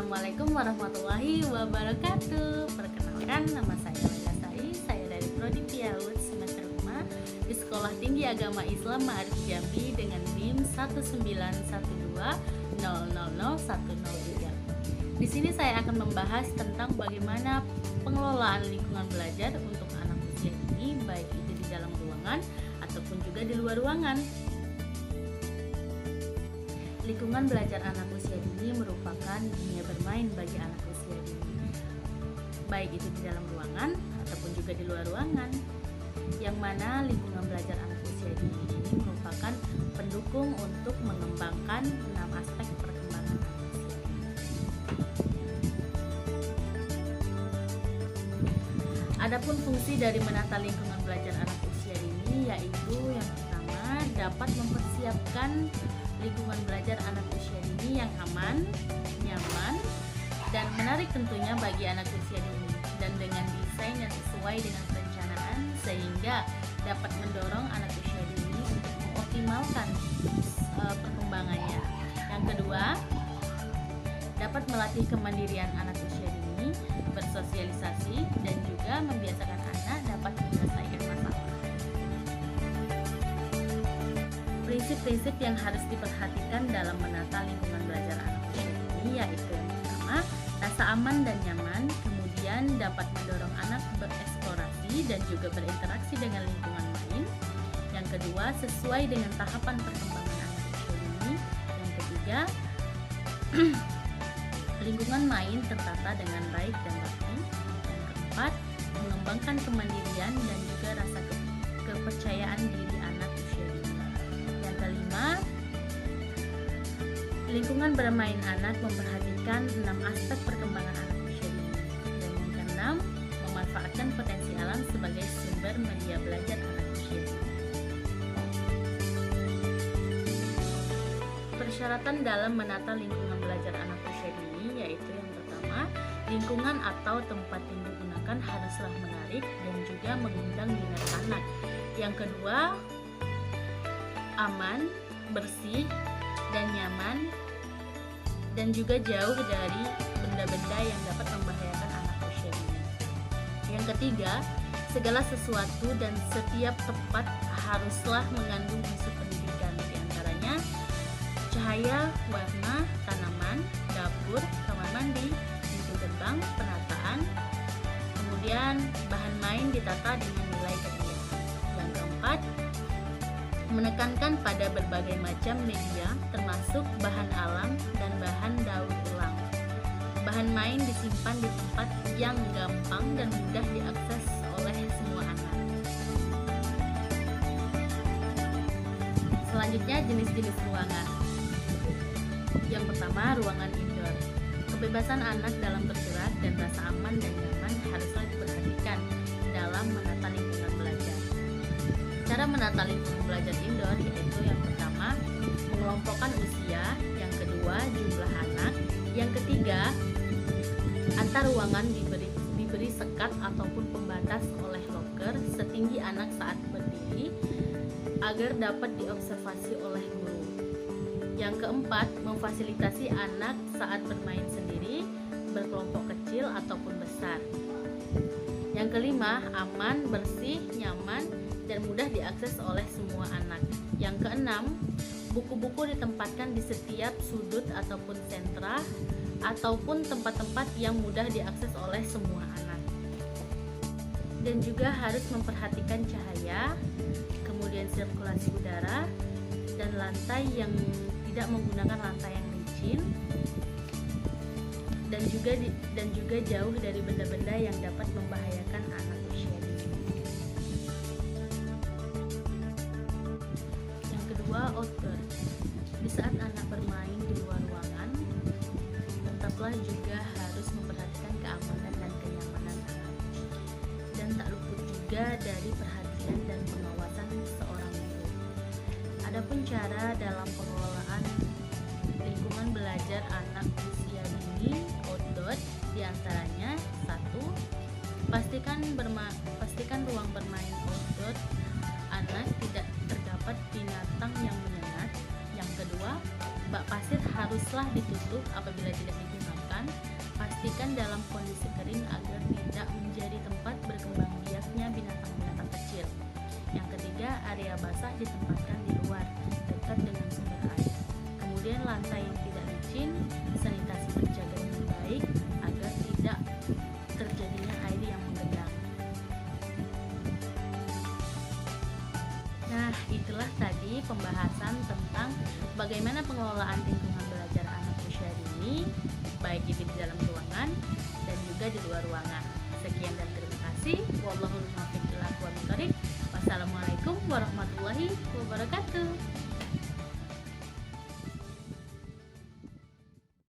Assalamualaikum warahmatullahi wabarakatuh. Perkenalkan, nama saya Laila Sari. Saya dari Prodi PIAUD semester 5 di Sekolah Tinggi Agama Islam Ma'arif Jambi dengan NIM 19120000103. Di sini saya akan membahas tentang bagaimana pengelolaan lingkungan belajar untuk anak usia dini, baik itu di dalam ruangan ataupun juga di luar ruangan. Lingkungan belajar anak usia dini merupakan dunia bermain bagi anak usia dini, baik itu di dalam ruangan ataupun juga di luar ruangan. Yang mana lingkungan belajar anak usia dini ini merupakan pendukung untuk mengembangkan 6 aspek perkembangan anak usia dini. Adapun fungsi dari menata lingkungan belajar anak usia dini yaitu yang pertama, dapat mempersiapkan lingkungan belajar anak usia dini yang aman, nyaman, dan menarik tentunya bagi anak usia dini, dan dengan desain yang sesuai dengan perencanaan sehingga dapat mendorong anak usia dini untuk mengoptimalkan perkembangannya. Yang kedua, dapat melatih kemandirian anak usia dini, bersosialisasi, dan juga membiasakan anak dapat menyelesaikan masalah. Prinsip-prinsip yang harus diperhatikan dalam menata lingkungan belajar anak usia dini yaitu yang pertama, rasa aman dan nyaman, kemudian dapat mendorong anak bereksplorasi dan juga berinteraksi dengan lingkungan lain. Yang kedua, sesuai dengan tahapan perkembangan anak usia dini. Yang ketiga, lingkungan main tertata dengan baik dan rapi. Yang keempat, mengembangkan kemandirian dan juga rasa kepercayaan diri anak usia dini. Yang kelima, lingkungan bermain anak memperhatikan 6 aspek perkembangan anak usia dini. Dan yang keenam, memanfaatkan potensi alam sebagai sumber media belajar anak usia dini. Persyaratan dalam menata lingkungan belajar anak usia dini yaitu yang pertama, lingkungan atau tempat yang digunakan haruslah menarik dan juga mengundang minat anak. Yang kedua, aman, bersih, dan nyaman, dan juga jauh dari benda-benda yang dapat membahayakan anak usia dini. Yang ketiga, segala sesuatu dan setiap tempat haruslah mengandung unsur pendidikan, di antaranya cahaya, warna, tanaman, dapur, kamar mandi, pintu gerbang, penataan, kemudian bahan main ditata dengan nilai ketiga. Yang keempat, menekankan pada berbagai macam media termasuk bahan alam dan bahan daur ulang. Bahan main disimpan di tempat yang gampang dan mudah diakses oleh semua anak. Selanjutnya, jenis-jenis ruangan. Yang pertama, ruangan indoor. Kebebasan anak dalam bergerak dan rasa aman dan nyaman haruslah diperhatikan dalam menata lingkungan belajar. Cara menata lingkungan belajar indoor yaitu yang pertama, mengelompokkan usia, yang kedua, jumlah anak, yang ketiga, antar ruangan diberi sekat ataupun pembatas oleh loker setinggi anak saat berdiri agar dapat diobservasi oleh guru. Yang keempat, memfasilitasi anak saat bermain sendiri, berkelompok kecil ataupun besar. Yang kelima, aman, bersih, nyaman, dan mudah diakses oleh semua anak. Yang keenam, buku-buku ditempatkan di setiap sudut ataupun sentra ataupun tempat-tempat yang mudah diakses oleh semua anak. Dan juga harus memperhatikan cahaya, kemudian sirkulasi udara, dan lantai yang tidak menggunakan lantai yang licin, dan juga jauh dari benda-benda yang dapat membahayakan anak usia dini. Yang kedua, outdoor. Di saat anak bermain di luar ruangan, tetaplah juga harus memperhatikan keamanan dan kenyamanan anak, dan tak luput juga dari perhatian dan pengawasan seorang guru. Adapun cara dalam pengelolaan lingkungan belajar anak usia dini outdoor diantaranya: 1. Pastikan ruang bermain outdoor anak tidak terdapat binatang yang menyengat. Yang kedua, bak pasir haruslah ditutup apabila tidak digunakan. dipastikan dalam kondisi kering agar tidak menjadi tempat berkembang biaknya binatang-binatang kecil. Yang ketiga, area basah ditempatkan di luar, dekat dengan sumber air. Kemudian lantai yang tidak licin, sanitasi dijaga dengan baik agar tidak terjadinya air yang menggenang. Nah, itulah tadi pembahasan tentang bagaimana pengelolaan lingkungan belajar anak usia dini, baik di dalam ruangan dan juga di luar ruangan. Sekian dan terima kasih. Wallahul muwaffiq ila aqwamit thoriq. Wassalamualaikum warahmatullahi wabarakatuh.